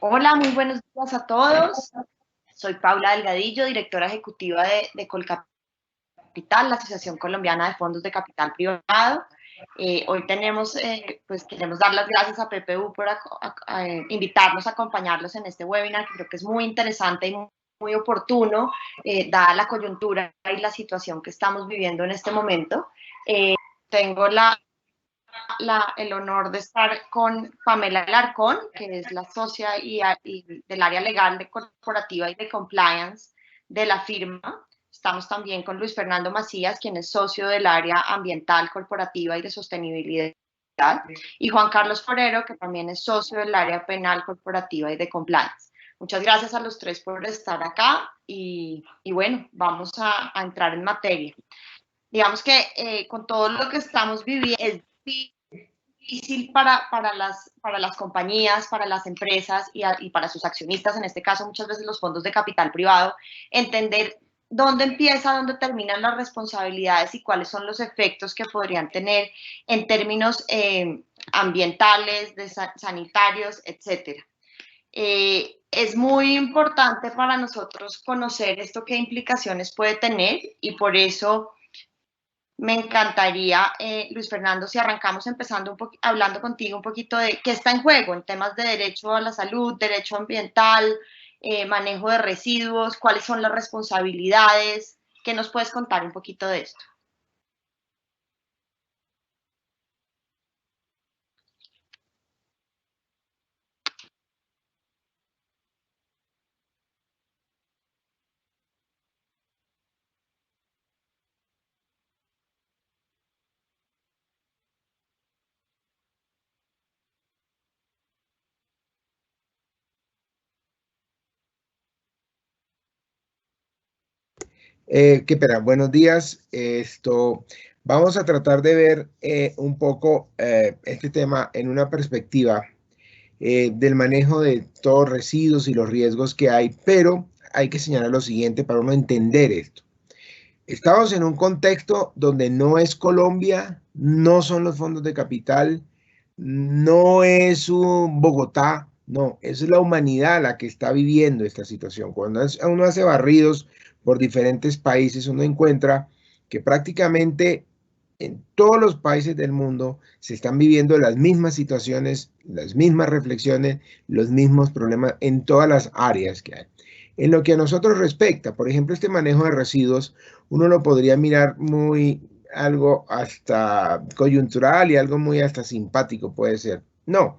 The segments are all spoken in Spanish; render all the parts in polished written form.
Hola, muy buenos días a todos. Soy Paula Delgadillo, directora ejecutiva de Colcapital, la Asociación Colombiana de Fondos de Capital Privado. Hoy queremos dar las gracias a PPU por invitarnos a acompañarlos en este webinar, que creo que es muy interesante y muy oportuno, dada la coyuntura y la situación que estamos viviendo en este momento. Tengo el honor de estar con Pamela Alarcón, que es la socia y del área legal de corporativa y de compliance de la firma. Estamos también con Luis Fernando Macías, quien es socio del área ambiental, corporativa y de sostenibilidad. Y Juan Carlos Forero, que también es socio del área penal, corporativa y de compliance. Muchas gracias a los tres por estar acá y bueno, vamos a entrar en materia. Digamos que con todo lo que estamos viviendo es difícil para las compañías, para las empresas y para sus accionistas, en este caso muchas veces los fondos de capital privado, entender dónde empieza, dónde terminan las responsabilidades y cuáles son los efectos que podrían tener en términos ambientales, sanitarios, etcétera. Es muy importante para nosotros conocer esto, qué implicaciones puede tener, y por eso me encantaría, Luis Fernando, si arrancamos hablando contigo un poquito de qué está en juego en temas de derecho a la salud, derecho ambiental, manejo de residuos, cuáles son las responsabilidades. ¿Qué nos puedes contar un poquito de esto? Qué pena, buenos días. Vamos a tratar de ver un poco este tema en una perspectiva del manejo de todos los residuos y los riesgos que hay, pero hay que señalar lo siguiente para uno entender esto. Estamos en un contexto donde no es Colombia, no son los fondos de capital, no es un Bogotá, no, es la humanidad la que está viviendo esta situación. Cuando uno hace barridos por diferentes países, uno encuentra que prácticamente en todos los países del mundo se están viviendo las mismas situaciones, las mismas reflexiones, los mismos problemas en todas las áreas que hay. En lo que a nosotros respecta, por ejemplo, este manejo de residuos, uno lo podría mirar muy algo hasta coyuntural y algo muy hasta simpático puede ser. No,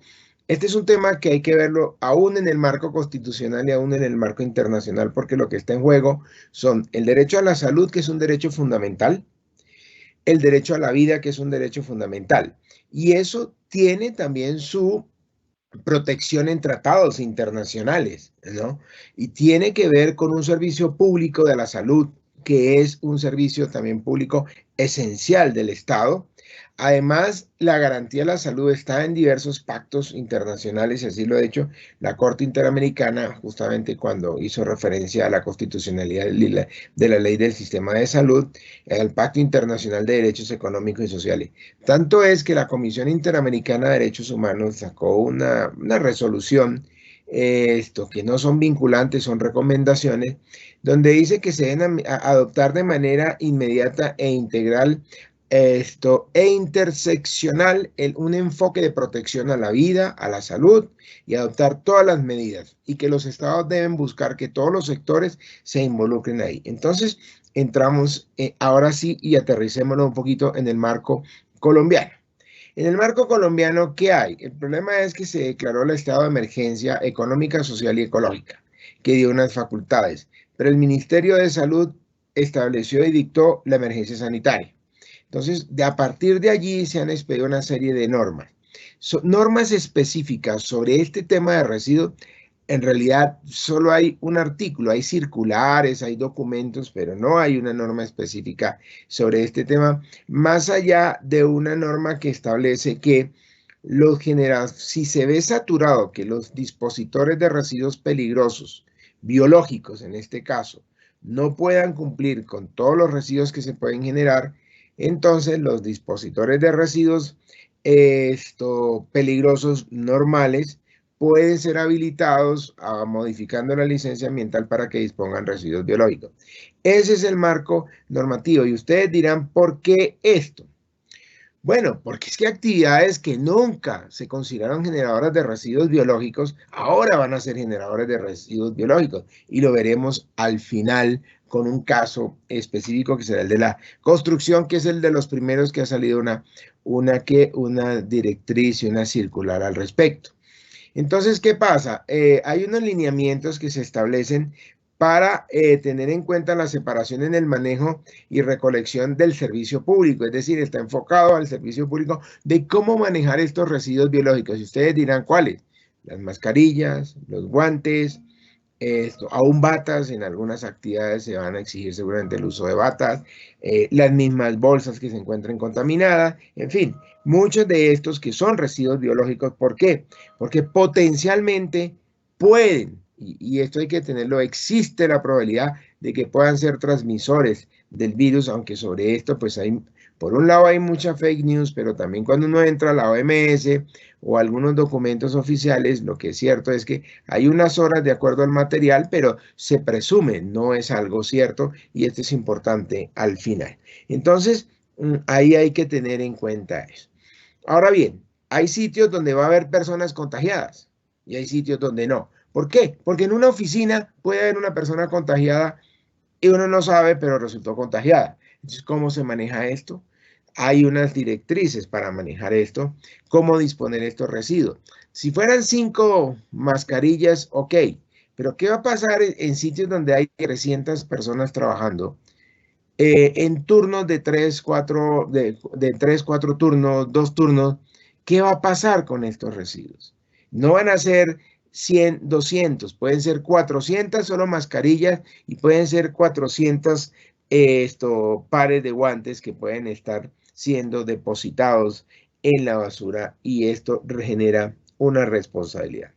este es un tema que hay que verlo aún en el marco constitucional y aún en el marco internacional, porque lo que está en juego son el derecho a la salud, que es un derecho fundamental, el derecho a la vida, que es un derecho fundamental. Y eso tiene también su protección en tratados internacionales, ¿no? Y tiene que ver con un servicio público de la salud, que es un servicio también público esencial del Estado. Además, la garantía de la salud está en diversos pactos internacionales, y así lo ha hecho la Corte Interamericana, justamente cuando hizo referencia a la constitucionalidad de la ley del sistema de salud, al Pacto Internacional de Derechos Económicos y Sociales. Tanto es que la Comisión Interamericana de Derechos Humanos sacó una resolución, que no son vinculantes, son recomendaciones, donde dice que se deben adoptar de manera inmediata e integral e interseccional un enfoque de protección a la vida, a la salud, y adoptar todas las medidas, y que los estados deben buscar que todos los sectores se involucren ahí. Entonces, entramos ahora sí y aterricémonos un poquito en el marco colombiano. En el marco colombiano, ¿qué hay? El problema es que se declaró el estado de emergencia económica, social y ecológica, que dio unas facultades, pero el Ministerio de Salud estableció y dictó la emergencia sanitaria. Entonces, a partir de allí se han expedido una serie de normas. Normas específicas sobre este tema de residuos. En realidad solo hay un artículo, hay circulares, hay documentos, pero no hay una norma específica sobre este tema, más allá de una norma que establece que si se ve saturado que los dispositores de residuos peligrosos, biológicos en este caso, no puedan cumplir con todos los residuos que se pueden generar, entonces los dispositores de residuos peligrosos normales pueden ser habilitados modificando la licencia ambiental para que dispongan residuos biológicos. Ese es el marco normativo. Y ustedes dirán, ¿por qué esto? Bueno, porque es que actividades que nunca se consideraron generadoras de residuos biológicos, ahora van a ser generadores de residuos biológicos. Y lo veremos al final con un caso específico que será el de la construcción, que es el de los primeros que ha salido una directriz y una circular al respecto. Entonces, ¿qué pasa? Hay unos lineamientos que se establecen para tener en cuenta la separación en el manejo y recolección del servicio público, es decir, está enfocado al servicio público de cómo manejar estos residuos biológicos. Y ustedes dirán, ¿cuáles? Las mascarillas, los guantes, aún batas, en algunas actividades se van a exigir seguramente el uso de batas, las mismas bolsas que se encuentren contaminadas, en fin, muchos de estos que son residuos biológicos. ¿Por qué? Porque potencialmente pueden, y esto hay que tenerlo, existe la probabilidad de que puedan ser transmisores del virus, aunque sobre esto pues por un lado hay mucha fake news, pero también cuando uno entra a la OMS o algunos documentos oficiales, lo que es cierto es que hay unas horas de acuerdo al material, pero se presume, no es algo cierto, y esto es importante al final. Entonces, ahí hay que tener en cuenta eso. Ahora bien, hay sitios donde va a haber personas contagiadas y hay sitios donde no. ¿Por qué? Porque en una oficina puede haber una persona contagiada y uno no sabe, pero resultó contagiada. Entonces, ¿cómo se maneja esto? Hay unas directrices para manejar esto, cómo disponer estos residuos. Si fueran 5 mascarillas, ok, pero ¿qué va a pasar en sitios donde hay 300 personas trabajando? En turnos de 3, 4, de 3, 4 turnos, 2 turnos, ¿qué va a pasar con estos residuos? No van a ser 100, 200, pueden ser 400 solo mascarillas y pueden ser 400 pares de guantes que pueden estar siendo depositados en la basura, y esto genera una responsabilidad.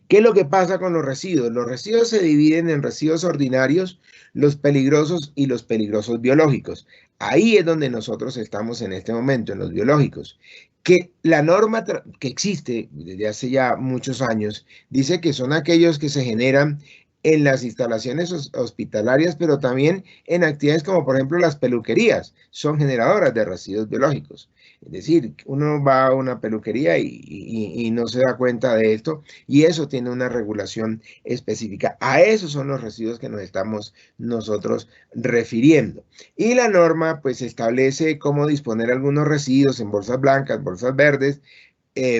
¿Qué es lo que pasa con los residuos? Los residuos se dividen en residuos ordinarios, los peligrosos y los peligrosos biológicos. Ahí es donde nosotros estamos en este momento, en los biológicos. Que la norma que existe desde hace ya muchos años dice que son aquellos que se generan en las instalaciones hospitalarias, pero también en actividades como por ejemplo las peluquerías, son generadoras de residuos biológicos. Es decir, uno va a una peluquería y no se da cuenta de esto, y eso tiene una regulación específica. A esos son los residuos que nos estamos nosotros refiriendo. Y la norma pues establece cómo disponer algunos residuos en bolsas blancas, bolsas verdes,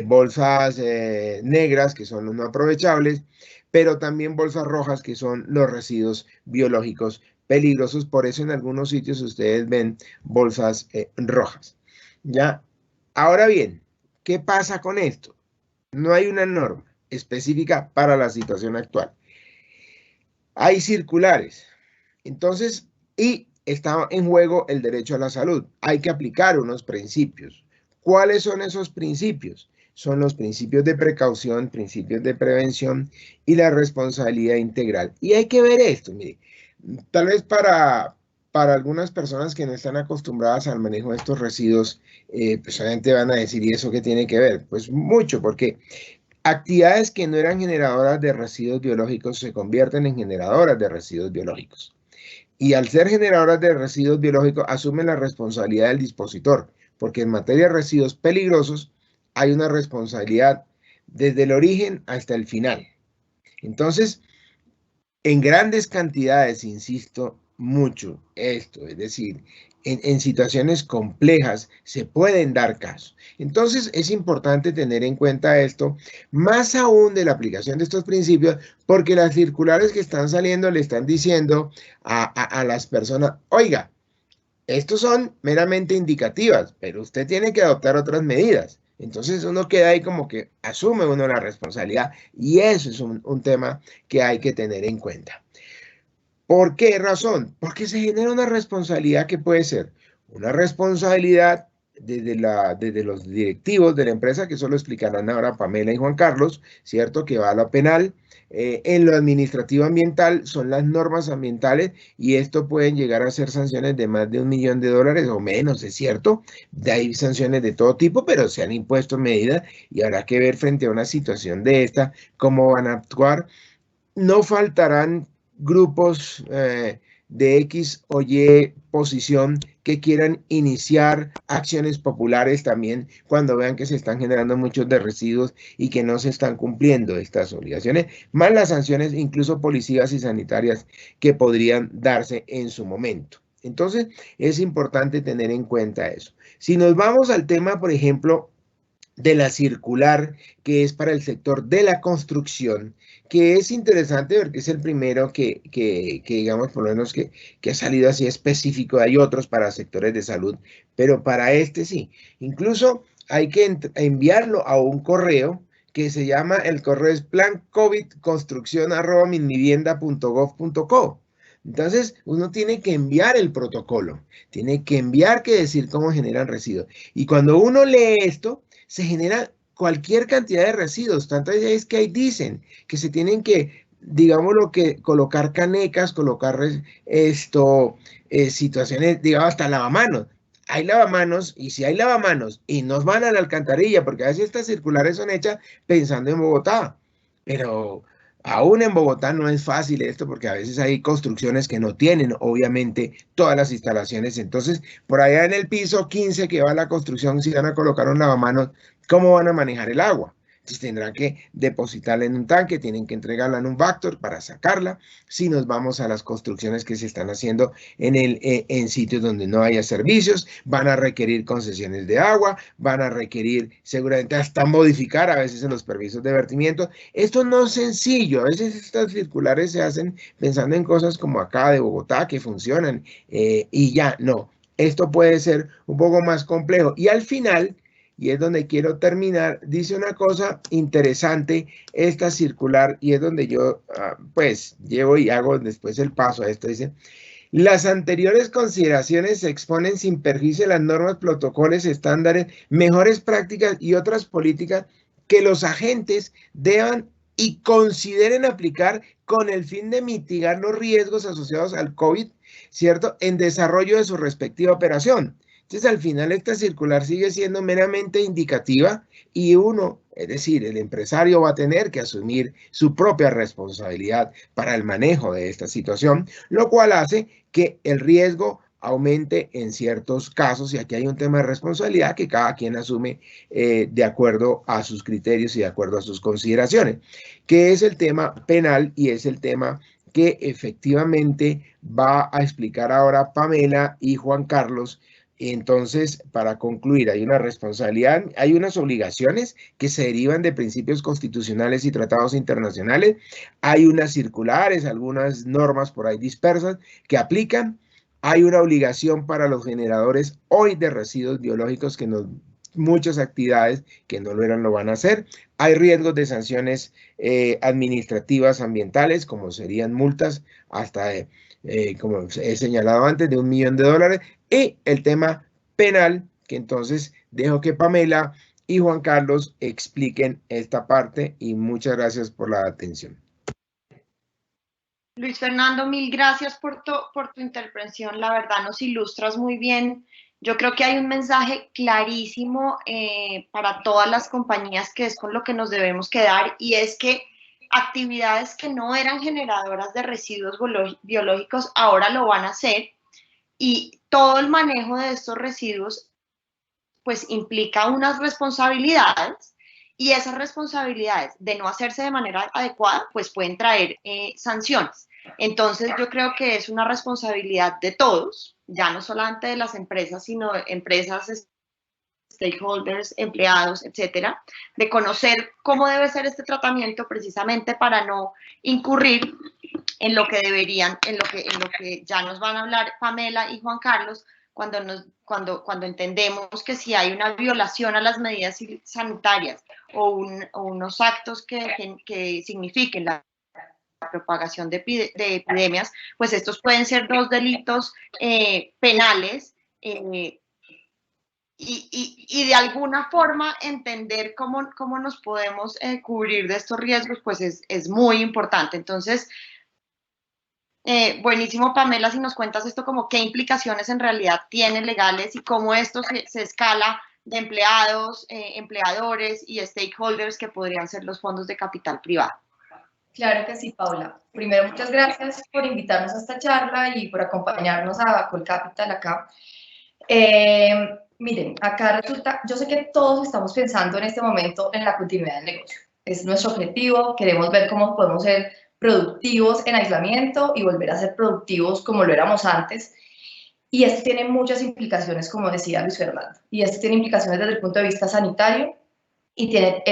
bolsas negras, que son los no aprovechables, pero también bolsas rojas, que son los residuos biológicos peligrosos. Por eso en algunos sitios ustedes ven bolsas rojas. ¿Ya? Ahora bien, ¿qué pasa con esto? No hay una norma específica para la situación actual. Hay circulares. Entonces, y está en juego el derecho a la salud. Hay que aplicar unos principios. ¿Cuáles son esos principios? Son los principios de precaución, principios de prevención y la responsabilidad integral. Y hay que ver esto, mire, tal vez para algunas personas que no están acostumbradas al manejo de estos residuos, pues obviamente van a decir, ¿y eso qué tiene que ver? Pues mucho, porque actividades que no eran generadoras de residuos biológicos se convierten en generadoras de residuos biológicos. Y al ser generadoras de residuos biológicos, asumen la responsabilidad del dispositor, porque en materia de residuos peligrosos hay una responsabilidad desde el origen hasta el final. Entonces, en grandes cantidades, insisto mucho esto, es decir, en situaciones complejas se pueden dar casos. Entonces es importante tener en cuenta esto, más aún de la aplicación de estos principios, porque las circulares que están saliendo le están diciendo a las personas, oiga, estos son meramente indicativas, pero usted tiene que adoptar otras medidas. Entonces uno queda ahí como que asume uno la responsabilidad, y eso es un tema que hay que tener en cuenta. ¿Por qué razón? Porque se genera una responsabilidad que puede ser una responsabilidad desde los directivos de la empresa, que eso lo explicarán ahora Pamela y Juan Carlos, ¿cierto? Que va a lo penal, en lo administrativo ambiental son las normas ambientales y esto pueden llegar a ser sanciones de más de $1 millón o menos, es cierto. De ahí sanciones de todo tipo, pero se han impuesto medidas y habrá que ver frente a una situación de esta cómo van a actuar. No faltarán grupos de X o Y posición que quieran iniciar acciones populares también cuando vean que se están generando muchos de residuos y que no se están cumpliendo estas obligaciones, más las sanciones incluso policíacas y sanitarias que podrían darse en su momento. Entonces, es importante tener en cuenta eso. Si nos vamos al tema, por ejemplo, de la circular, que es para el sector de la construcción, que es interesante porque es el primero que digamos, por lo menos que ha salido así específico. Hay otros para sectores de salud, pero para este sí. Incluso hay que enviarlo a un correo que se llama, el correo es plancovidconstrucción@minvivienda.gov.co. Entonces, uno tiene que enviar el protocolo, tiene que enviar que decir cómo generan residuos. Y cuando uno lee esto, se genera cualquier cantidad de residuos. Tanto es que ahí dicen que se tienen que, digamos, lo que colocar canecas, colocar situaciones, digamos, hasta lavamanos. Hay lavamanos, y si hay lavamanos y nos van a la alcantarilla, porque a veces estas circulares son hechas pensando en Bogotá, pero aún en Bogotá no es fácil esto, porque a veces hay construcciones que no tienen, obviamente, todas las instalaciones. Entonces, por allá en el piso 15 que va a la construcción, si van a colocar un lavamanos, ¿cómo van a manejar el agua? Entonces tendrán que depositarla en un tanque, tienen que entregarla en un Vactor para sacarla. Si nos vamos a las construcciones que se están haciendo en sitios donde no haya servicios, van a requerir concesiones de agua, van a requerir seguramente hasta modificar a veces en los permisos de vertimiento. Esto no es sencillo, a veces estas circulares se hacen pensando en cosas como acá de Bogotá que funcionan y ya, no. Esto puede ser un poco más complejo. Y al final, y es donde quiero terminar, dice una cosa interesante esta circular, y es donde yo pues llevo y hago después el paso a esto. Dice: las anteriores consideraciones se exponen sin perjuicio de las normas, protocolos, estándares, mejores prácticas y otras políticas que los agentes deban y consideren aplicar con el fin de mitigar los riesgos asociados al COVID, ¿cierto?, en desarrollo de su respectiva operación. Entonces, al final, esta circular sigue siendo meramente indicativa y uno, es decir, el empresario va a tener que asumir su propia responsabilidad para el manejo de esta situación, lo cual hace que el riesgo aumente en ciertos casos, y aquí hay un tema de responsabilidad que cada quien asume de acuerdo a sus criterios y de acuerdo a sus consideraciones, que es el tema penal y es el tema que efectivamente va a explicar ahora Pamela y Juan Carlos. Entonces, para concluir, hay una responsabilidad, hay unas obligaciones que se derivan de principios constitucionales y tratados internacionales, hay unas circulares, algunas normas por ahí dispersas que aplican, hay una obligación para los generadores hoy de residuos biológicos que muchas actividades que no lo eran lo van a hacer, hay riesgos de sanciones administrativas ambientales, como serían multas hasta como he señalado antes, de $1 millón, y el tema penal, que entonces dejo que Pamela y Juan Carlos expliquen esta parte, y muchas gracias por la atención. Luis Fernando, mil gracias por tu intervención. La verdad nos ilustras muy bien. Yo creo que hay un mensaje clarísimo para todas las compañías, que es con lo que nos debemos quedar, y es que actividades que no eran generadoras de residuos biológicos ahora lo van a hacer, y todo el manejo de estos residuos pues implica unas responsabilidades, y esas responsabilidades de no hacerse de manera adecuada pues pueden traer sanciones. Entonces yo creo que es una responsabilidad de todos, ya no solamente de las empresas, sino de empresas, stakeholders, empleados, etcétera, de conocer cómo debe ser este tratamiento, precisamente para no incurrir en lo que deberían, en lo que ya nos van a hablar Pamela y Juan Carlos, cuando entendemos que si hay una violación a las medidas sanitarias o unos actos que signifiquen la propagación de epidemias, pues estos pueden ser 2 delitos penales y de alguna forma entender cómo nos podemos cubrir de estos riesgos, pues es muy importante. Entonces, buenísimo, Pamela, si nos cuentas esto, como qué implicaciones en realidad tienen legales y cómo esto se escala de empleados, empleadores y stakeholders que podrían ser los fondos de capital privado. Claro que sí, Paula. Primero, muchas gracias por invitarnos a esta charla y por acompañarnos a Colcapital acá. Miren, acá resulta, yo sé que todos estamos pensando en este momento en la continuidad del negocio. Es nuestro objetivo, queremos ver cómo podemos ser productivos en aislamiento y volver a ser productivos como lo éramos antes. Y esto tiene muchas implicaciones, como decía Luis Fernando. Y esto tiene implicaciones desde el punto de vista sanitario y tiene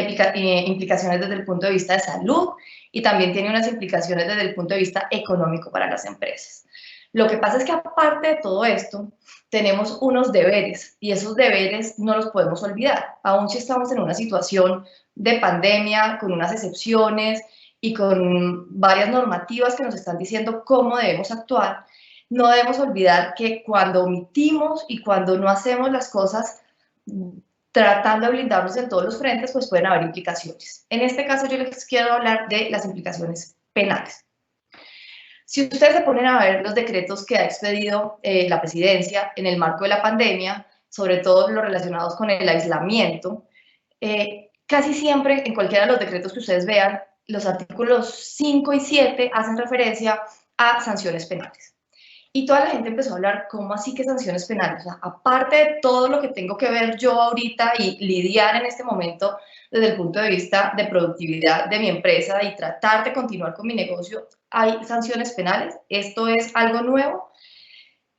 implicaciones desde el punto de vista de salud y también tiene unas implicaciones desde el punto de vista económico para las empresas. Lo que pasa es que aparte de todo esto, tenemos unos deberes y esos deberes no los podemos olvidar. Aún si estamos en una situación de pandemia, con unas excepciones y con varias normativas que nos están diciendo cómo debemos actuar, no debemos olvidar que cuando omitimos y cuando no hacemos las cosas tratando de blindarnos en todos los frentes, pues pueden haber implicaciones. En este caso yo les quiero hablar de las implicaciones penales. Si ustedes se ponen a ver los decretos que ha expedido la presidencia en el marco de la pandemia, sobre todo los relacionados con el aislamiento, casi siempre en cualquiera de los decretos que ustedes vean, los artículos 5 y 7 hacen referencia a sanciones penales. Y toda la gente empezó a hablar, ¿cómo así que sanciones penales? O sea, aparte de todo lo que tengo que ver yo ahorita y lidiar en este momento desde el punto de vista de productividad de mi empresa y tratar de continuar con mi negocio, ¿hay sanciones penales? ¿Esto es algo nuevo?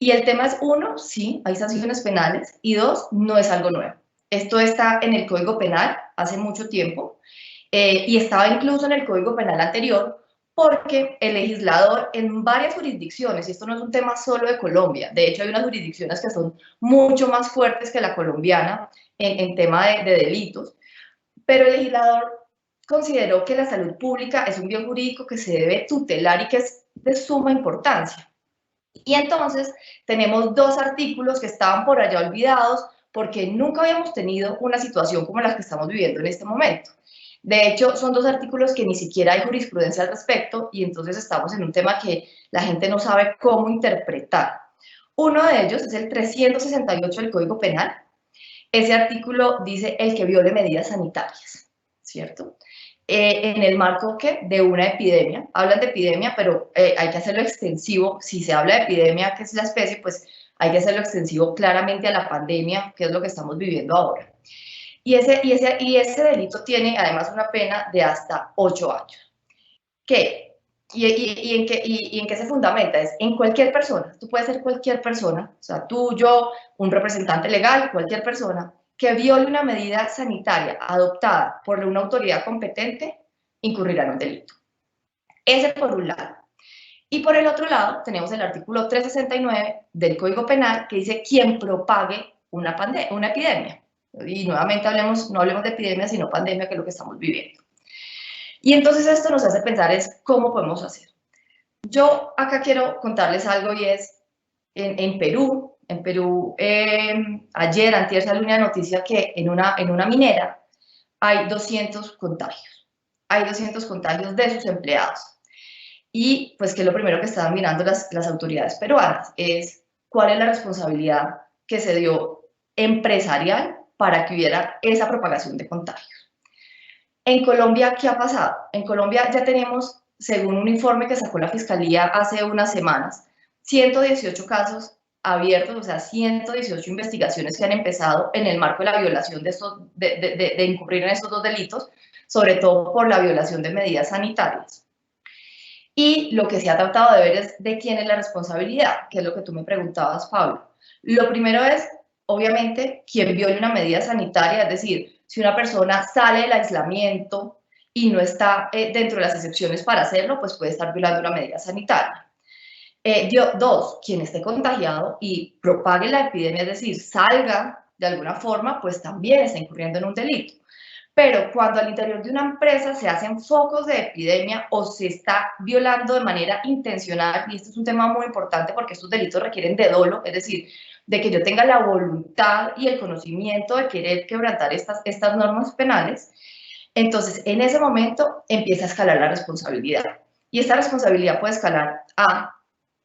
Y el tema es, uno, sí, hay sanciones penales, y dos, no es algo nuevo. Esto está en el Código Penal hace mucho tiempo y estaba incluso en el Código Penal anterior, porque el legislador en varias jurisdicciones, y esto no es un tema solo de Colombia, de hecho hay unas jurisdicciones que son mucho más fuertes que la colombiana en tema de delitos, pero el legislador consideró que la salud pública es un bien jurídico que se debe tutelar y que es de suma importancia. Y entonces tenemos dos artículos que estaban por allá olvidados porque nunca habíamos tenido una situación como la que estamos viviendo en este momento. De hecho, son dos artículos que ni siquiera hay jurisprudencia al respecto y entonces estamos en un tema que la gente no sabe cómo interpretar. Uno de ellos es el 368 del Código Penal. Ese artículo dice el que viole medidas sanitarias, ¿cierto? En el marco ¿qué? De una epidemia. Hablan de epidemia, pero hay que hacerlo extensivo. Si se habla de epidemia, que es la especie, pues hay que hacerlo extensivo claramente a la pandemia, que es lo que estamos viviendo ahora. Y ese delito tiene además una pena de hasta 8 años. ¿Qué? ¿Y en qué se fundamenta? Es en cualquier persona. Tú puedes ser cualquier persona, o sea, tú, yo, un representante legal, cualquier persona, que viole una medida sanitaria adoptada por una autoridad competente, incurrirá en un delito. Ese por un lado. Y por el otro lado, tenemos el artículo 369 del Código Penal que dice quien propague una epidemia. Y nuevamente no hablemos de epidemia, sino pandemia, que es lo que estamos viviendo. Y entonces esto nos hace pensar es cómo podemos hacer. Yo acá quiero contarles algo y es, en Perú, ayer, antier salió una noticia que en una minera hay 200 contagios. Hay 200 contagios de sus empleados. Y pues que lo primero que estaban mirando las autoridades peruanas es cuál es la responsabilidad que se dio empresarial para que hubiera esa propagación de contagios. En Colombia, ¿qué ha pasado? En Colombia ya tenemos, según un informe que sacó la Fiscalía hace unas semanas, 118 casos abiertos, o sea, 118 investigaciones que han empezado en el marco de la violación de incurrir en estos dos delitos, sobre todo por la violación de medidas sanitarias. Y lo que se ha tratado de ver es de quién es la responsabilidad, que es lo que tú me preguntabas, Pablo. Lo primero es, obviamente, quién viole una medida sanitaria, es decir, si una persona sale del aislamiento y no está dentro de las excepciones para hacerlo, pues puede estar violando una medida sanitaria. Dos, quien esté contagiado y propague la epidemia, es decir, salga de alguna forma, pues también está incurriendo en un delito. Pero cuando al interior de una empresa se hacen focos de epidemia o se está violando de manera intencional, y esto es un tema muy importante porque estos delitos requieren de dolo, es decir, de que yo tenga la voluntad y el conocimiento de querer quebrantar estas normas penales, entonces en ese momento empieza a escalar la responsabilidad. Y esta responsabilidad puede escalar a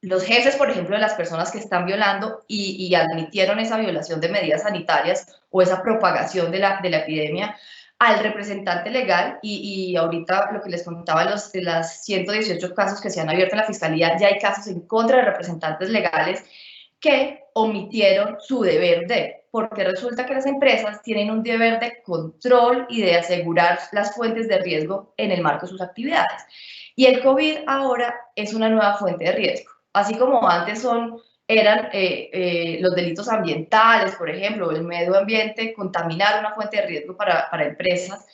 los jefes, por ejemplo, de las personas que están violando y admitieron esa violación de medidas sanitarias o esa propagación de la epidemia, al representante legal, y ahorita lo que les contaba, de las 118 casos que se han abierto en la Fiscalía, ya hay casos en contra de representantes legales que omitieron su deber de, porque resulta que las empresas tienen un deber de control y de asegurar las fuentes de riesgo en el marco de sus actividades. Y el COVID ahora es una nueva fuente de riesgo. Así como antes eran los delitos ambientales, por ejemplo, el medio ambiente, contaminar una fuente de riesgo para empresas,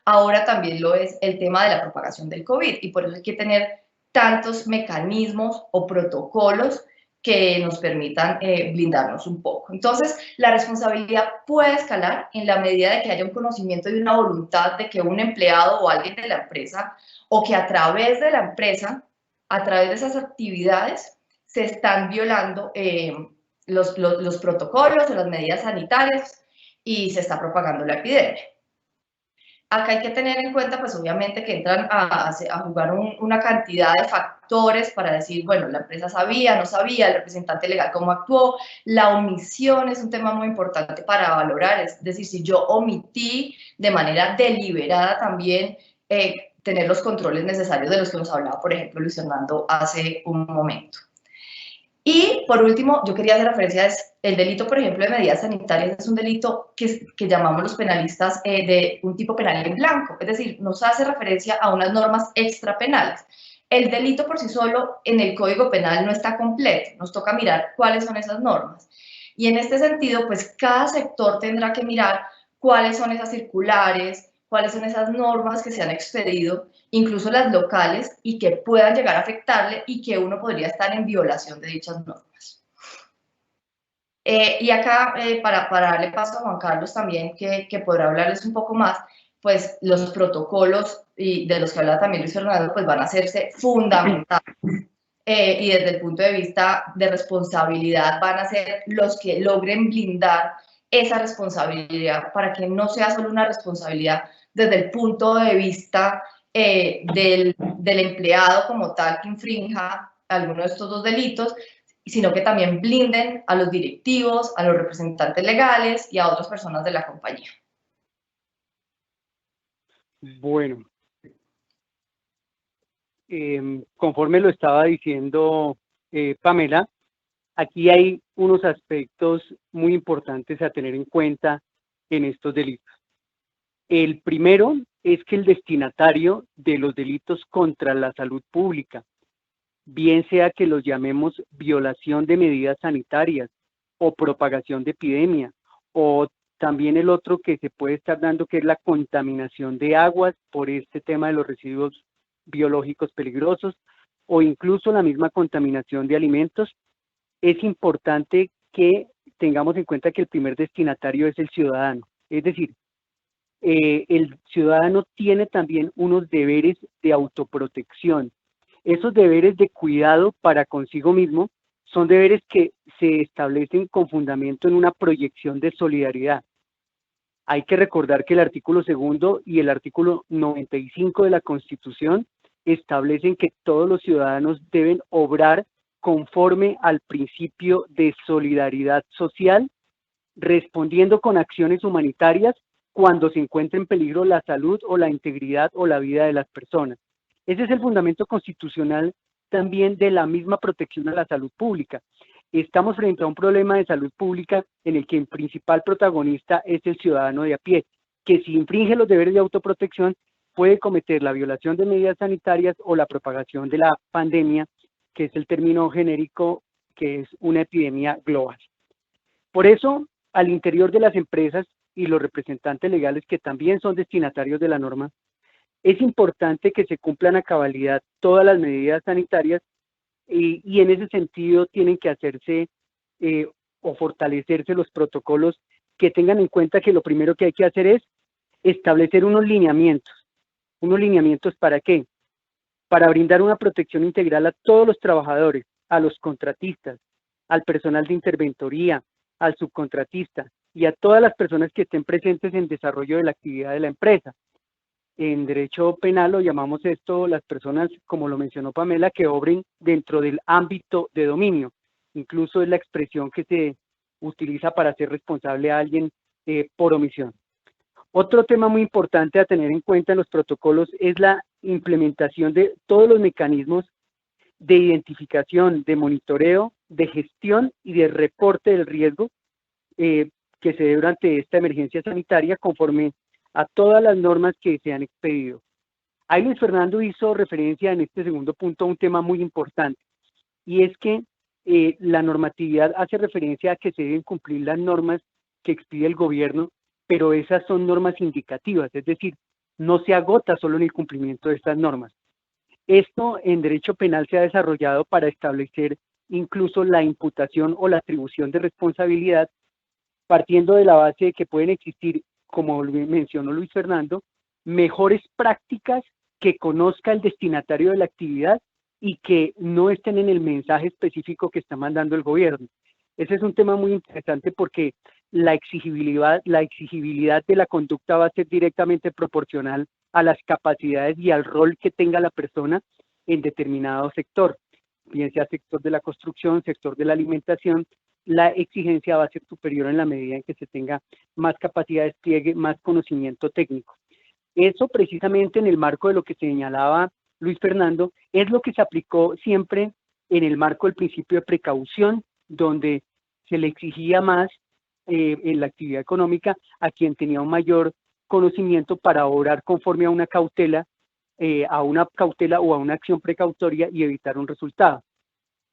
ahora también lo es el tema de la propagación del COVID, y por eso hay que tener tantos mecanismos o protocolos que nos permitan blindarnos un poco. Entonces, la responsabilidad puede escalar en la medida de que haya un conocimiento y una voluntad de que un empleado o alguien de la empresa, o que a través de la empresa, a través de esas actividades, se están violando los protocolos o las medidas sanitarias y se está propagando la epidemia. Acá hay que tener en cuenta, pues obviamente, que entran a jugar una cantidad de factores para decir, bueno, la empresa sabía, no sabía, el representante legal cómo actuó. La omisión es un tema muy importante para valorar, es decir, si yo omití de manera deliberada también tener los controles necesarios de los que nos hablaba, por ejemplo, Luis Fernando hace un momento. Y por último, yo quería hacer referencia a el delito, por ejemplo, de medidas sanitarias. Es un delito que llamamos los penalistas de un tipo penal en blanco, es decir, nos hace referencia a unas normas extrapenales. El delito por sí solo en el Código Penal no está completo, nos toca mirar cuáles son esas normas. Y en este sentido, pues cada sector tendrá que mirar cuáles son esas circulares, cuáles son esas normas que se han expedido, incluso las locales, y que puedan llegar a afectarle y que uno podría estar en violación de dichas normas. Y acá, para darle paso a Juan Carlos también, que podrá hablarles un poco más, pues los protocolos, y de los que habla también Luis Fernando, pues van a hacerse fundamentales. Y desde el punto de vista de responsabilidad van a ser los que logren blindar esa responsabilidad para que no sea solo una responsabilidad desde el punto de vista del empleado como tal que infrinja alguno de estos dos delitos, sino que también blinden a los directivos, a los representantes legales y a otras personas de la compañía. Bueno, conforme lo estaba diciendo Pamela, aquí hay unos aspectos muy importantes a tener en cuenta en estos delitos. El primero es que el destinatario de los delitos contra la salud pública, bien sea que los llamemos violación de medidas sanitarias o propagación de epidemia, o también el otro que se puede estar dando, que es la contaminación de aguas por este tema de los residuos biológicos peligrosos, o incluso la misma contaminación de alimentos, es importante que tengamos en cuenta que el primer destinatario es el ciudadano. Es decir, el ciudadano tiene también unos deberes de autoprotección. Esos deberes de cuidado para consigo mismo son deberes que se establecen con fundamento en una proyección de solidaridad. Hay que recordar que el artículo 2 y el artículo 95 de la Constitución establecen que todos los ciudadanos deben obrar conforme al principio de solidaridad social, respondiendo con acciones humanitarias cuando se encuentre en peligro la salud o la integridad o la vida de las personas. Ese es el fundamento constitucional también de la misma protección a la salud pública. Estamos frente a un problema de salud pública en el que el principal protagonista es el ciudadano de a pie, que si infringe los deberes de autoprotección puede cometer la violación de medidas sanitarias o la propagación de la pandemia, que es el término genérico, que es una epidemia global. Por eso, al interior de las empresas y los representantes legales, que también son destinatarios de la norma, es importante que se cumplan a cabalidad todas las medidas sanitarias y en ese sentido tienen que hacerse o fortalecerse los protocolos que tengan en cuenta que lo primero que hay que hacer es establecer unos lineamientos. ¿Unos lineamientos para qué? Para brindar una protección integral a todos los trabajadores, a los contratistas, al personal de interventoría, al subcontratista y a todas las personas que estén presentes en desarrollo de la actividad de la empresa. En derecho penal lo llamamos esto las personas, como lo mencionó Pamela, que obren dentro del ámbito de dominio. Incluso es la expresión que se utiliza para hacer responsable a alguien por omisión. Otro tema muy importante a tener en cuenta en los protocolos es la implementación de todos los mecanismos de identificación, de monitoreo, de gestión y de reporte del riesgo que se dé durante esta emergencia sanitaria conforme a todas las normas que se han expedido. Ahí Luis Fernando hizo referencia en este segundo punto a un tema muy importante, y es que la normatividad hace referencia a que se deben cumplir las normas que expide el gobierno, pero esas son normas indicativas, es decir, no se agota solo en el cumplimiento de estas normas. Esto en derecho penal se ha desarrollado para establecer incluso la imputación o la atribución de responsabilidad, partiendo de la base de que pueden existir, como mencionó Luis Fernando, mejores prácticas que conozca el destinatario de la actividad y que no estén en el mensaje específico que está mandando el gobierno. Ese es un tema muy interesante porque la exigibilidad de la conducta va a ser directamente proporcional a las capacidades y al rol que tenga la persona en determinado sector, bien sea sector de la construcción, sector de la alimentación. La exigencia va a ser superior en la medida en que se tenga más capacidad de despliegue, más conocimiento técnico. Eso precisamente en el marco de lo que señalaba Luis Fernando, es lo que se aplicó siempre en el marco del principio de precaución, donde se le exigía más en la actividad económica a quien tenía un mayor conocimiento para obrar conforme a una cautela o a una acción precautoria y evitar un resultado.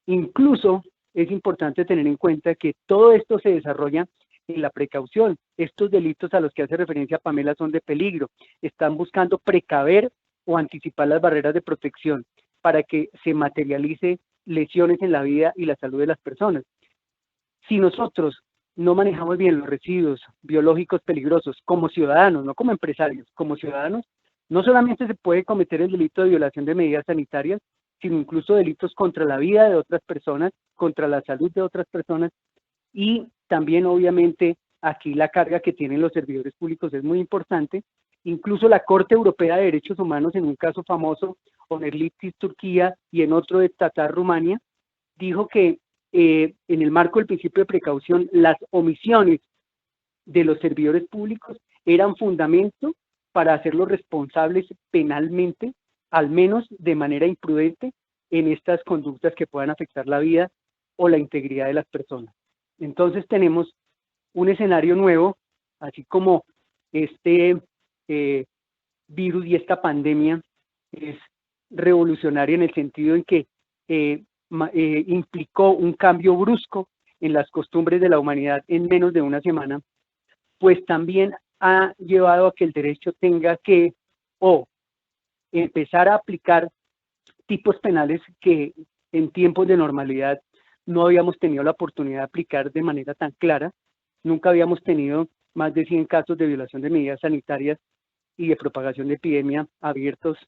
Incluso es importante tener en cuenta que todo esto se desarrolla en la precaución. Estos delitos a los que hace referencia Pamela son de peligro. Están buscando precaver o anticipar las barreras de protección para que se materialice lesiones en la vida y la salud de las personas. Si nosotros no manejamos bien los residuos biológicos peligrosos como ciudadanos, no como empresarios, como ciudadanos, no solamente se puede cometer el delito de violación de medidas sanitarias, sino incluso delitos contra la vida de otras personas, contra la salud de otras personas, y también obviamente aquí la carga que tienen los servidores públicos es muy importante. Incluso la Corte Europea de Derechos Humanos, en un caso famoso, Onerlitis Turquía, y en otro de Tatar Rumania, dijo que en el marco del principio de precaución, las omisiones de los servidores públicos eran fundamento para hacerlos responsables penalmente, al menos de manera imprudente, en estas conductas que puedan afectar la vida o la integridad de las personas. Entonces tenemos un escenario nuevo, así como este virus y esta pandemia es revolucionaria en el sentido en que implicó un cambio brusco en las costumbres de la humanidad en menos de una semana, pues también ha llevado a que el derecho tenga que empezar a aplicar tipos penales que en tiempos de normalidad no habíamos tenido la oportunidad de aplicar de manera tan clara. Nunca habíamos tenido más de 100 casos de violación de medidas sanitarias y de propagación de epidemia abiertos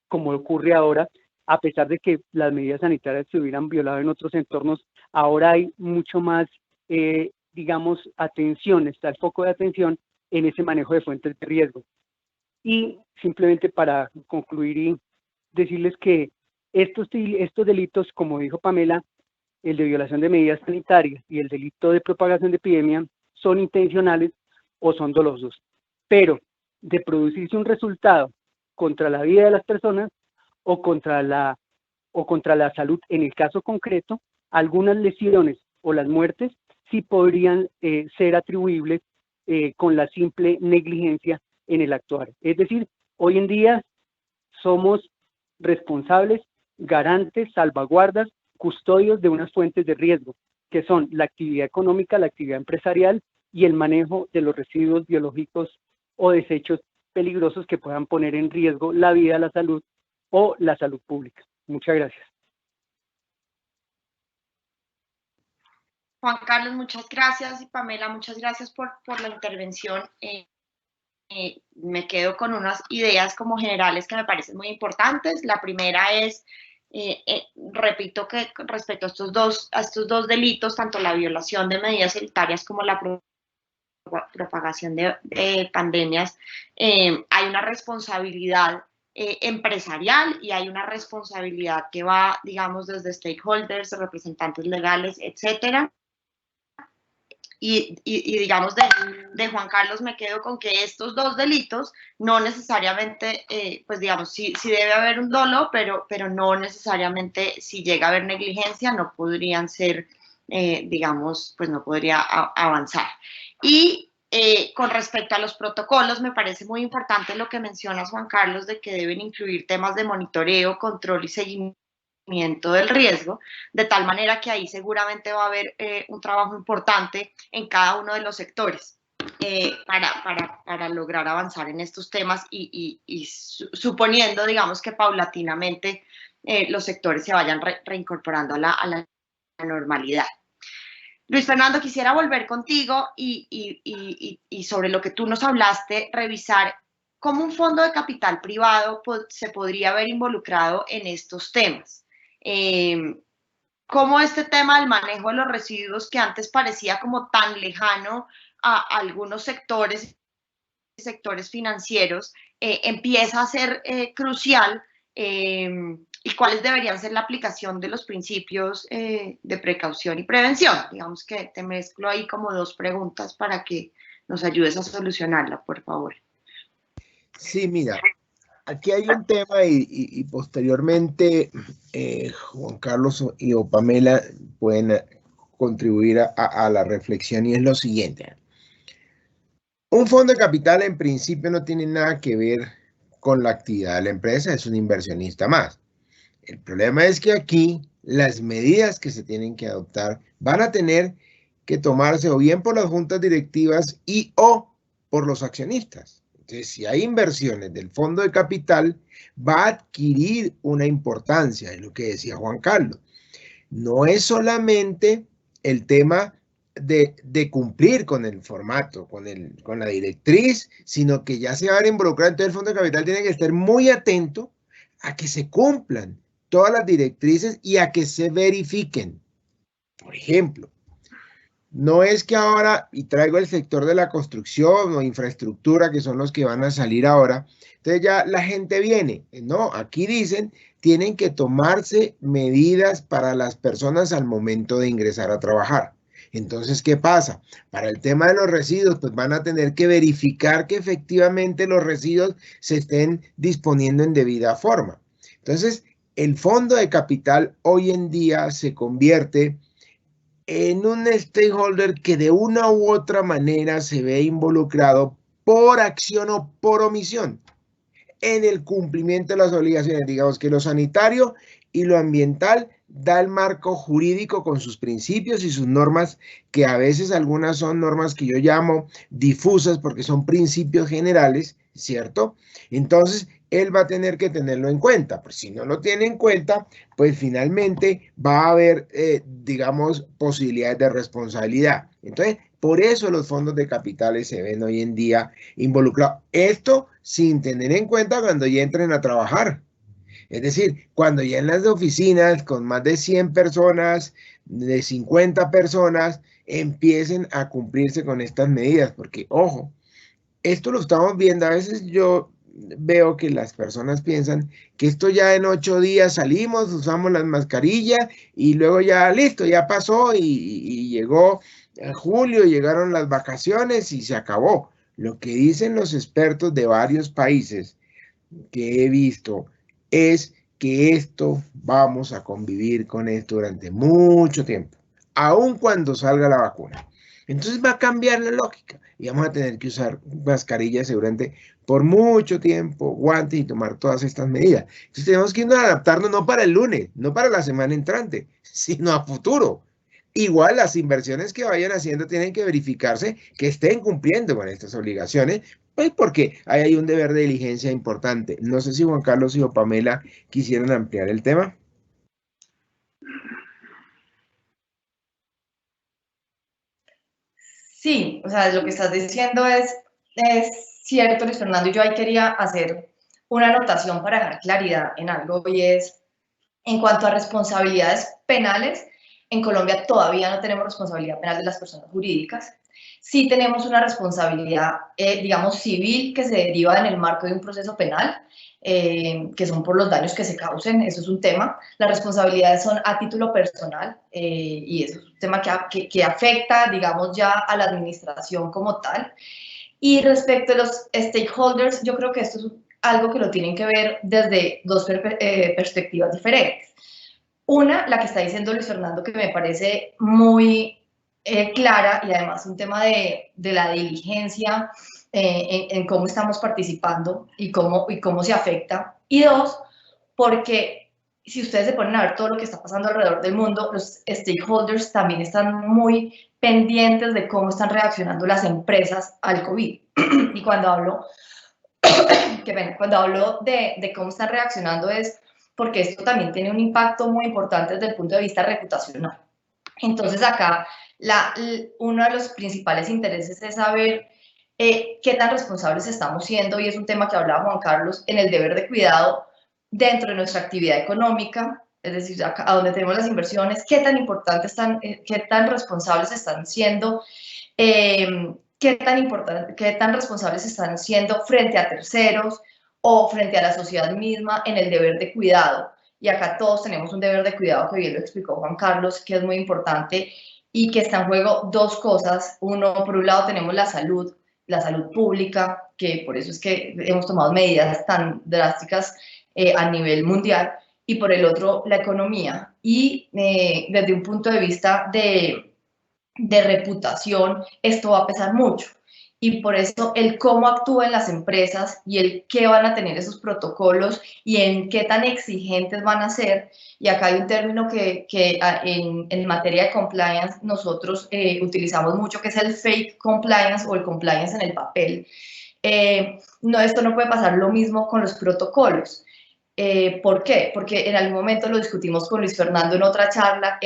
como ocurre ahora, a pesar de que las medidas sanitarias se hubieran violado en otros entornos. Ahora hay mucho más, digamos, atención, está el foco de atención en ese manejo de fuentes de riesgo. Y simplemente para concluir y decirles que estos delitos, como dijo Pamela, el de violación de medidas sanitarias y el delito de propagación de epidemia, son intencionales o son dolosos. Pero de producirse un resultado contra la vida de las personas o contra la salud, en el caso concreto, algunas lesiones o las muertes sí podrían ser atribuibles con la simple negligencia en el actuar. Es decir, hoy en día somos responsables, garantes, salvaguardas, custodios de unas fuentes de riesgo, que son la actividad económica, la actividad empresarial y el manejo de los residuos biológicos o desechos peligrosos que puedan poner en riesgo la vida, la salud o la salud pública. Muchas gracias. Juan Carlos, muchas gracias, y Pamela, muchas gracias por la intervención. Me quedo con unas ideas como generales que me parecen muy importantes. La primera es Repito que respecto a estos dos delitos, tanto la violación de medidas sanitarias como la propagación de pandemias, hay una responsabilidad empresarial y hay una responsabilidad que va, digamos, desde stakeholders, representantes legales, etcétera. Y digamos, de Juan Carlos me quedo con que estos dos delitos no necesariamente, pues digamos, sí debe haber un dolo, pero no necesariamente si llega a haber negligencia no podrían ser, digamos, pues no podría avanzar. Y con respecto a los protocolos, me parece muy importante lo que mencionas, Juan Carlos, de que deben incluir temas de monitoreo, control y seguimiento del riesgo, de tal manera que ahí seguramente va a haber un trabajo importante en cada uno de los sectores para lograr avanzar en estos temas y suponiendo, digamos, que paulatinamente los sectores se vayan reincorporando a la normalidad. Luis Fernando, quisiera volver contigo y sobre lo que tú nos hablaste, revisar cómo un fondo de capital privado se podría ver involucrado en estos temas. Cómo este tema del manejo de los residuos, que antes parecía como tan lejano a algunos sectores financieros, empieza a ser crucial, y cuáles deberían ser la aplicación de los principios de precaución y prevención. Digamos que te mezclo ahí como dos preguntas para que nos ayudes a solucionarla, por favor. Sí, mira, aquí hay un tema y posteriormente Juan Carlos o Pamela pueden contribuir a la reflexión, y es lo siguiente. Un fondo de capital en principio no tiene nada que ver con la actividad de la empresa, es un inversionista más. El problema es que aquí las medidas que se tienen que adoptar van a tener que tomarse o bien por las juntas directivas o por los accionistas. Entonces, si hay inversiones del fondo de capital, va a adquirir una importancia, es lo que decía Juan Carlos. No es solamente el tema de cumplir con el formato, con la directriz, sino que ya se va a involucrar. Entonces, el fondo de capital tiene que estar muy atento a que se cumplan todas las directrices y a que se verifiquen. Por ejemplo, no es que ahora, y traigo el sector de la construcción o infraestructura, que son los que van a salir ahora, entonces ya la gente viene. No, aquí dicen, tienen que tomarse medidas para las personas al momento de ingresar a trabajar. Entonces, ¿qué pasa? Para el tema de los residuos, pues van a tener que verificar que efectivamente los residuos se estén disponiendo en debida forma. Entonces, el fondo de capital hoy en día se convierte en un stakeholder que de una u otra manera se ve involucrado por acción o por omisión en el cumplimiento de las obligaciones. Digamos que lo sanitario y lo ambiental da el marco jurídico con sus principios y sus normas, que a veces algunas son normas que yo llamo difusas porque son principios generales, ¿cierto? Entonces, él va a tener que tenerlo en cuenta, porque si no lo tiene en cuenta, pues finalmente va a haber, digamos, posibilidades de responsabilidad. Entonces, por eso los fondos de capitales se ven hoy en día involucrados. Esto sin tener en cuenta cuando ya entren a trabajar. Es decir, cuando ya en las oficinas con más de 100 personas, de 50 personas, empiecen a cumplirse con estas medidas. Porque, ojo, esto lo estamos viendo. A veces yo veo que las personas piensan que esto ya en 8 días salimos, usamos las mascarillas y luego ya listo, ya pasó y llegó julio, llegaron las vacaciones y se acabó. Lo que dicen los expertos de varios países que he visto es que esto vamos a convivir con esto durante mucho tiempo, aun cuando salga la vacuna. Entonces va a cambiar la lógica y vamos a tener que usar mascarillas seguramente por mucho tiempo, guantes y tomar todas estas medidas. Entonces tenemos que adaptarnos no para el lunes, no para la semana entrante, sino a futuro. Igual las inversiones que vayan haciendo tienen que verificarse que estén cumpliendo con estas obligaciones, pues porque ahí hay un deber de diligencia importante. No sé si Juan Carlos y o Pamela quisieran ampliar el tema. Sí, o sea, lo que estás diciendo es cierto, Luis Fernando, y yo ahí quería hacer una anotación para dejar claridad en algo, y es, En cuanto a responsabilidades penales, en Colombia todavía no tenemos responsabilidad penal de las personas jurídicas. Sí tenemos una responsabilidad, digamos, civil que se deriva en el marco de un proceso penal, que son por los daños que se causen, eso es un tema. Las responsabilidades son a título personal y eso es un tema que afecta, digamos, ya a la administración como tal. Y respecto a los stakeholders, yo creo que esto es algo que lo tienen que ver desde dos perspectivas diferentes. Una, la que está diciendo Luis Fernando, que me parece muy clara y además un tema de la diligencia en cómo estamos participando y cómo se afecta. Y dos, porque si ustedes se ponen a ver todo lo que está pasando alrededor del mundo, los stakeholders también están muy pendientes de cómo están reaccionando las empresas al COVID. Y cuando hablo de cómo están reaccionando es porque esto también tiene un impacto muy importante desde el punto de vista reputacional. Entonces acá uno de los principales intereses es saber qué tan responsables estamos siendo, y es un tema que hablaba Juan Carlos, en el deber de cuidado dentro de nuestra actividad económica, es decir, acá, a donde tenemos las inversiones, qué tan importantes están, qué tan responsables están siendo, qué tan responsables están siendo frente a terceros o frente a la sociedad misma en el deber de cuidado. Y acá todos tenemos un deber de cuidado, que bien lo explicó Juan Carlos, que es muy importante y que está en juego dos cosas. Uno, por un lado tenemos la salud pública, que por eso es que hemos tomado medidas tan drásticas a nivel mundial, y por el otro, la economía. Y desde un punto de vista de reputación, esto va a pesar mucho. Y por eso el cómo actúan las empresas y el qué van a tener esos protocolos y en qué tan exigentes van a ser. Y acá hay un término que en materia de compliance nosotros utilizamos mucho, que es el fake compliance o el compliance en el papel. Esto no puede pasar lo mismo con los protocolos. ¿Por qué? Porque en algún momento lo discutimos con Luis Fernando en otra charla,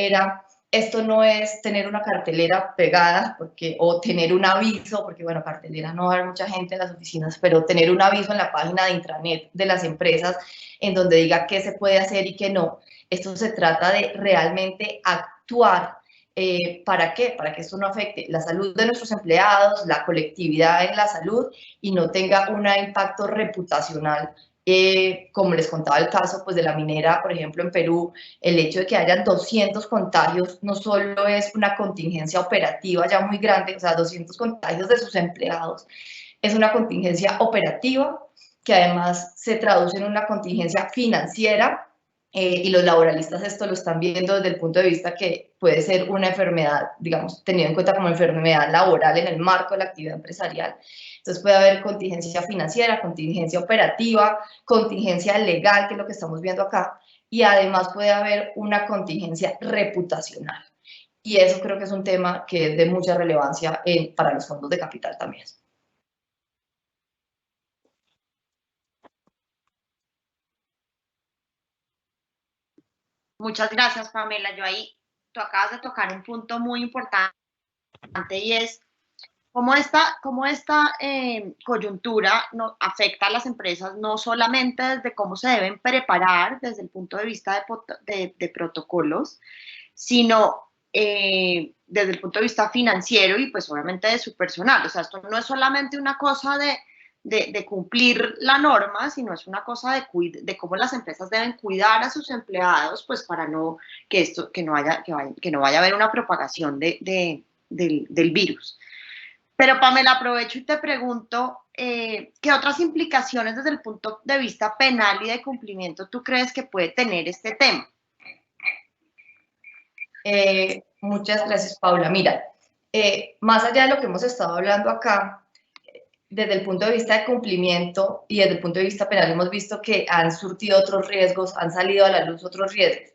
esto no es tener una cartelera pegada o tener un aviso, porque bueno, cartelera no va a haber mucha gente en las oficinas, pero tener un aviso en la página de intranet de las empresas en donde diga qué se puede hacer y qué no. Esto se trata de realmente actuar. ¿Para qué? Para que esto no afecte la salud de nuestros empleados, la colectividad en la salud y no tenga un impacto reputacional. Como les contaba el caso pues, de la minera, por ejemplo, en Perú, el hecho de que hayan 200 contagios no solo es una contingencia operativa ya muy grande, o sea, 200 contagios de sus empleados, es una contingencia operativa que además se traduce en una contingencia financiera, y los laboralistas esto lo están viendo desde el punto de vista que puede ser una enfermedad, digamos, tenido en cuenta como enfermedad laboral en el marco de la actividad empresarial. Entonces puede haber contingencia financiera, contingencia operativa, contingencia legal, que es lo que estamos viendo acá, y además puede haber una contingencia reputacional. Y eso creo que es un tema que es de mucha relevancia para los fondos de capital también. Muchas gracias, Pamela. Tú acabas de tocar un punto muy importante y es cómo esta coyuntura afecta a las empresas, no solamente desde cómo se deben preparar desde el punto de vista de protocolos, sino desde el punto de vista financiero y pues obviamente de su personal. O sea, esto no es solamente una cosa de cumplir la norma, sino es una cosa de cómo las empresas deben cuidar a sus empleados, pues para que no vaya a haber una propagación del virus. Pero Pamela, aprovecho y te pregunto, ¿qué otras implicaciones desde el punto de vista penal y de cumplimiento tú crees que puede tener este tema? Muchas gracias, Paula. Mira, más allá de lo que hemos estado hablando acá, desde el punto de vista de cumplimiento y desde el punto de vista penal hemos visto que han surtido otros riesgos, han salido a la luz otros riesgos.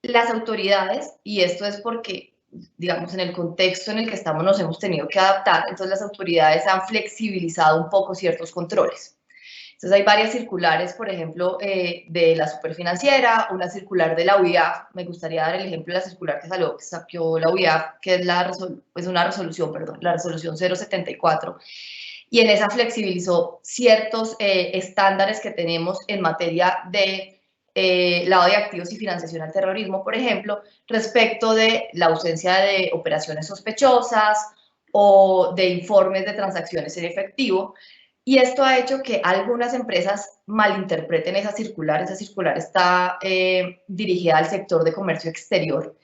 Las autoridades, y esto es porque, digamos, en el contexto en el que estamos nos hemos tenido que adaptar, entonces las autoridades han flexibilizado un poco ciertos controles. Entonces hay varias circulares, por ejemplo, de la Superfinanciera, una circular de la UIAF, me gustaría dar el ejemplo de la circular que sacó la UIAF, que es la resolución 074, y en esa flexibilizó ciertos estándares que tenemos en materia de lavado de activos y financiación al terrorismo, por ejemplo, respecto de la ausencia de operaciones sospechosas o de informes de transacciones en efectivo. Y esto ha hecho que algunas empresas malinterpreten esa circular. Esa circular está dirigida al sector de comercio exterior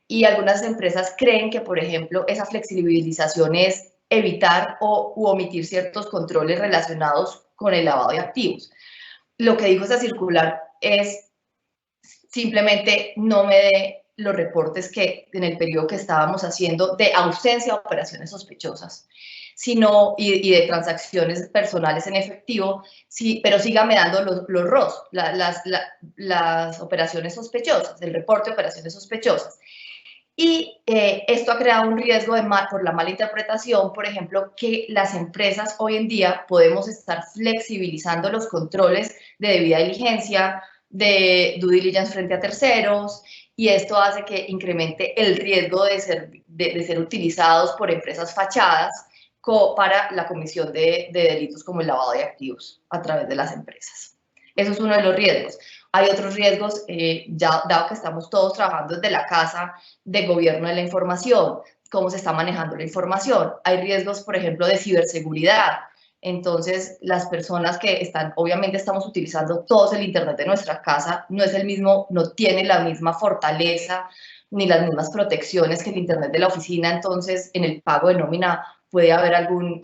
y algunas empresas creen que, por ejemplo, esa flexibilización es evitar u omitir ciertos controles relacionados con el lavado de activos. Lo que dijo esa circular es simplemente no me dé los reportes que en el periodo que estábamos haciendo de ausencia de operaciones sospechosas, sino y de transacciones personales en efectivo, sí, pero sígame dando los ROS, las operaciones sospechosas, el reporte de operaciones sospechosas. Y esto ha creado un riesgo por la mala interpretación, por ejemplo, que las empresas hoy en día podemos estar flexibilizando los controles de debida diligencia, de due diligence frente a terceros, y esto hace que incremente el riesgo de ser utilizados por empresas fachadas para la comisión de delitos como el lavado de activos a través de las empresas. Eso es uno de los riesgos. Hay otros riesgos, ya dado que estamos todos trabajando desde la casa de gobierno de la información, cómo se está manejando la información. Hay riesgos, por ejemplo, de ciberseguridad. Entonces, las personas que están, obviamente estamos utilizando todos el Internet de nuestra casa, no es el mismo, no tiene la misma fortaleza ni las mismas protecciones que el Internet de la oficina. Entonces, en el pago de nómina puede haber algún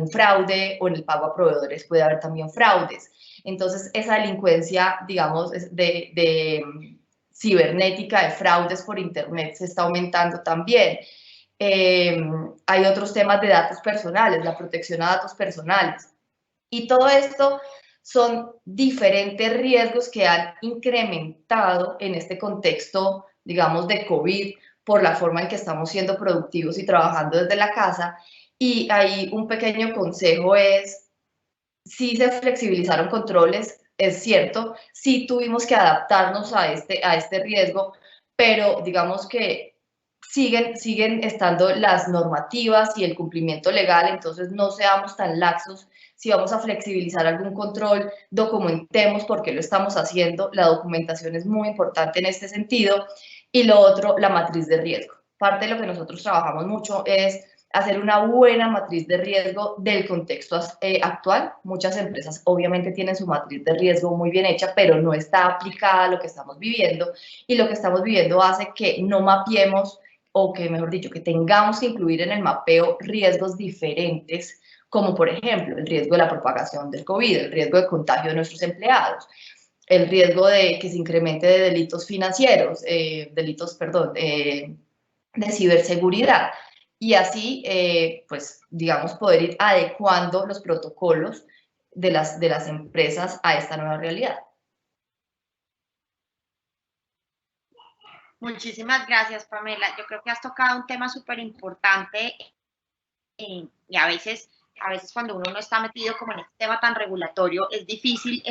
fraude, o en el pago a proveedores puede haber también fraudes. Entonces, esa delincuencia, digamos, de cibernética, de fraudes por Internet, se está aumentando también. Hay otros temas de datos personales, la protección a datos personales. Y todo esto son diferentes riesgos que han incrementado en este contexto, digamos, de COVID, por la forma en que estamos siendo productivos y trabajando desde la casa. Y ahí un pequeño consejo es, sí se flexibilizaron controles, es cierto, sí tuvimos que adaptarnos a este riesgo, pero digamos que siguen estando las normativas y el cumplimiento legal, entonces no seamos tan laxos. Si vamos a flexibilizar algún control, documentemos por qué lo estamos haciendo. La documentación es muy importante en este sentido. Y lo otro, la matriz de riesgo. Parte de lo que nosotros trabajamos mucho es hacer una buena matriz de riesgo del contexto actual. Muchas empresas obviamente tienen su matriz de riesgo muy bien hecha, pero no está aplicada a lo que estamos viviendo, y lo que estamos viviendo hace que no mapeemos, o que, mejor dicho, que tengamos que incluir en el mapeo riesgos diferentes, como por ejemplo el riesgo de la propagación del COVID, el riesgo de contagio de nuestros empleados, el riesgo de que se incremente de delitos financieros, de ciberseguridad. Y así, pues, digamos, poder ir adecuando los protocolos de las empresas a esta nueva realidad. Muchísimas gracias, Pamela. Yo creo que has tocado un tema súper importante y a veces cuando uno no está metido como en este tema tan regulatorio, es difícil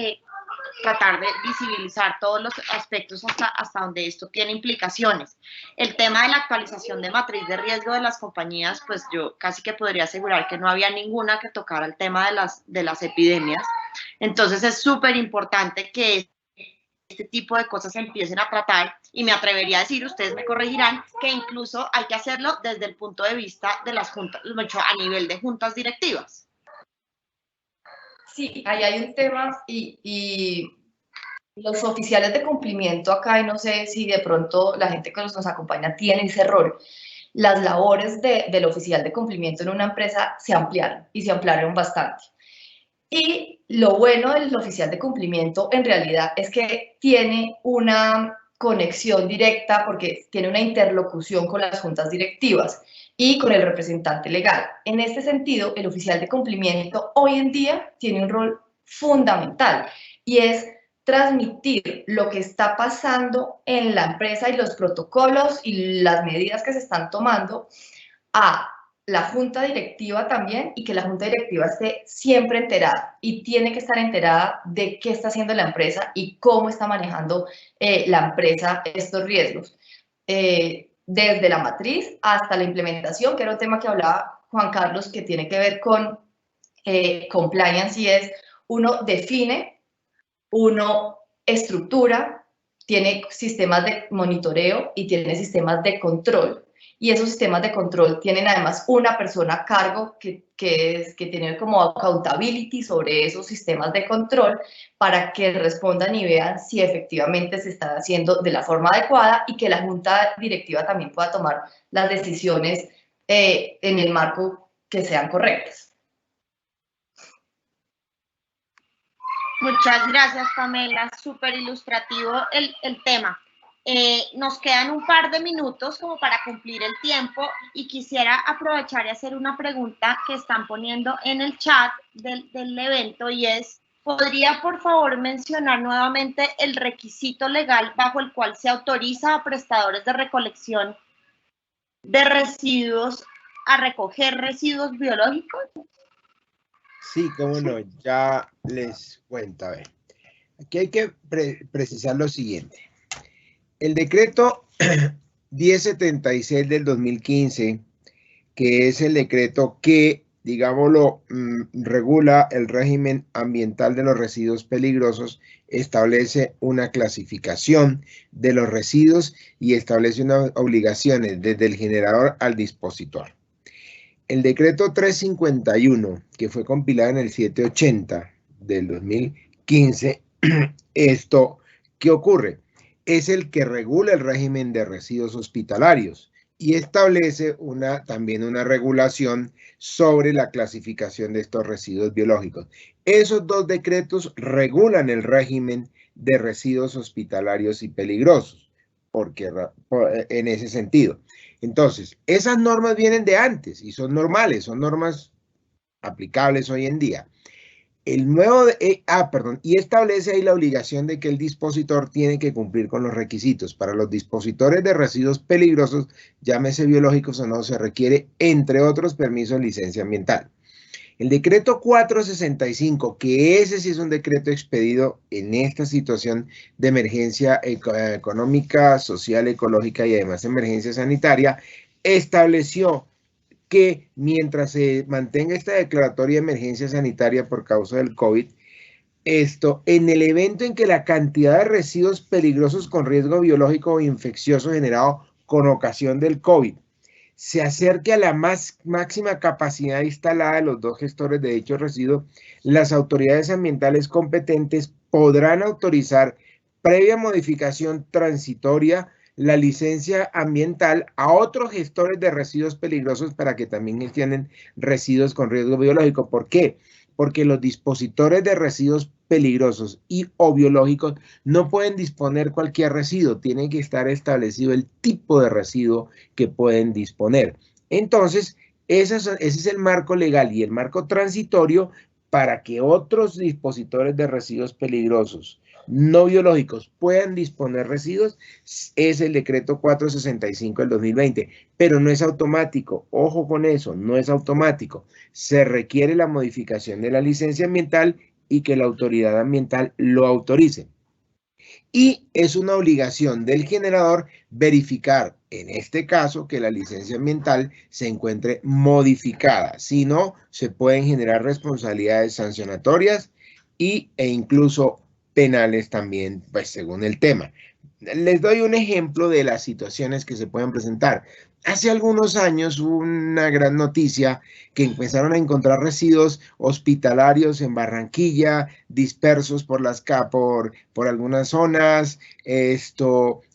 tratar de visibilizar todos los aspectos hasta donde esto tiene implicaciones. El tema de la actualización de matriz de riesgo de las compañías, pues yo casi que podría asegurar que no había ninguna que tocara el tema de las epidemias. Entonces es súper importante que este tipo de cosas se empiecen a tratar, y me atrevería a decir, ustedes me corregirán, que incluso hay que hacerlo desde el punto de vista de las juntas, a nivel de juntas directivas. Sí, ahí hay un tema y los oficiales de cumplimiento acá, y no sé si de pronto la gente que nos acompaña tiene ese rol. Las labores del oficial de cumplimiento en una empresa se ampliaron, y se ampliaron bastante. Y lo bueno del oficial de cumplimiento en realidad es que tiene una conexión directa, porque tiene una interlocución con las juntas directivas y con el representante legal. En este sentido, el oficial de cumplimiento hoy en día tiene un rol fundamental, y es transmitir lo que está pasando en la empresa y los protocolos y las medidas que se están tomando a la junta directiva también, y que la junta directiva esté siempre enterada, y tiene que estar enterada de qué está haciendo la empresa y cómo está manejando la empresa estos riesgos. Desde la matriz hasta la implementación, que era un tema que hablaba Juan Carlos, que tiene que ver con compliance, y es uno define, uno estructura, tiene sistemas de monitoreo y tiene sistemas de control. Y esos sistemas de control tienen además una persona a cargo que tiene como accountability sobre esos sistemas de control para que respondan y vean si efectivamente se están haciendo de la forma adecuada y que la junta directiva también pueda tomar las decisiones en el marco que sean correctas. Muchas gracias, Pamela. Súper ilustrativo el tema. Nos quedan un par de minutos como para cumplir el tiempo y quisiera aprovechar y hacer una pregunta que están poniendo en el chat del evento y es, ¿podría por favor mencionar nuevamente el requisito legal bajo el cual se autoriza a prestadores de recolección de residuos a recoger residuos biológicos? Sí, cómo no, ya les cuento. A ver, aquí hay que precisar lo siguiente. El decreto 1076 del 2015, que es el decreto que, digámoslo, regula el régimen ambiental de los residuos peligrosos, establece una clasificación de los residuos y establece unas obligaciones desde el generador al dispositor. El decreto 351, que fue compilado en el 780 del 2015, ¿qué ocurre? Es el que regula el régimen de residuos hospitalarios y establece también una regulación sobre la clasificación de estos residuos biológicos. Esos dos decretos regulan el régimen de residuos hospitalarios y peligrosos, en ese sentido. Entonces, esas normas vienen de antes y son normales, son normas aplicables hoy en día. El nuevo, y establece ahí la obligación de que el dispositor tiene que cumplir con los requisitos. Para los dispositores de residuos peligrosos, llámese biológicos o no, se requiere, entre otros, permiso de licencia ambiental. El decreto 465, que ese sí es un decreto expedido en esta situación de emergencia económica, social, ecológica y además emergencia sanitaria, estableció que mientras se mantenga esta declaratoria de emergencia sanitaria por causa del COVID, en el evento en que la cantidad de residuos peligrosos con riesgo biológico o infeccioso generado con ocasión del COVID se acerque a la máxima capacidad instalada de los dos gestores de dicho residuo, las autoridades ambientales competentes podrán autorizar, previa modificación transitoria, la licencia ambiental a otros gestores de residuos peligrosos para que también gestionen residuos con riesgo biológico. ¿Por qué? Porque los dispositores de residuos peligrosos y o biológicos no pueden disponer cualquier residuo, tiene que estar establecido el tipo de residuo que pueden disponer. Entonces, ese es el marco legal y el marco transitorio para que otros dispositores de residuos peligrosos no biológicos puedan disponer residuos, es el decreto 465 del 2020, pero no es automático. Ojo con eso, no es automático. Se requiere la modificación de la licencia ambiental y que la autoridad ambiental lo autorice. Y es una obligación del generador verificar, en este caso, que la licencia ambiental se encuentre modificada. Si no, se pueden generar responsabilidades sancionatorias e incluso penales también, pues según el tema. Les doy un ejemplo de las situaciones que se pueden presentar. Hace algunos años hubo una gran noticia que empezaron a encontrar residuos hospitalarios en Barranquilla, dispersos por algunas zonas.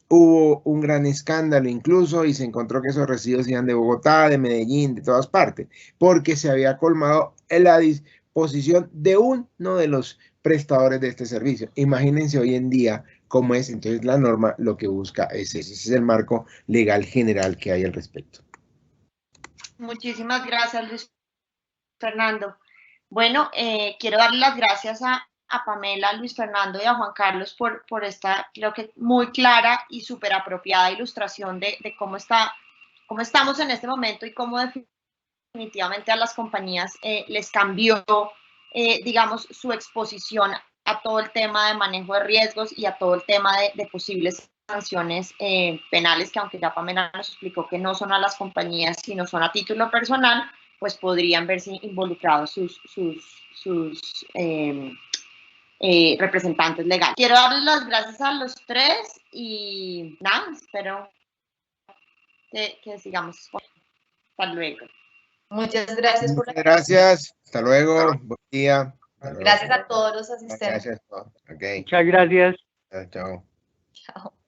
Hubo un gran escándalo incluso y se encontró que esos residuos iban de Bogotá, de Medellín, de todas partes, porque se había colmado la disposición de uno de los prestadores de este servicio. Imagínense hoy en día cómo es. Entonces la norma lo que busca es ese es el marco legal general que hay al respecto. Muchísimas gracias, Luis Fernando. Bueno, quiero darle las gracias a Pamela, a Luis Fernando y a Juan Carlos por esta, creo que muy clara y súper apropiada ilustración de cómo estamos en este momento y cómo definitivamente a las compañías les cambió, digamos, su exposición a todo el tema de manejo de riesgos y a todo el tema de posibles sanciones penales, que aunque ya Pamela nos explicó que no son a las compañías, sino son a título personal, pues podrían verse involucrados representantes legales. Quiero darles las gracias a los tres y nada, espero que sigamos. Hasta luego. Muchas gracias por la Gracias. Hasta luego. Buen día. Hasta luego. Gracias a todos los asistentes. Gracias. Ok. Muchas gracias. Chao. Chao.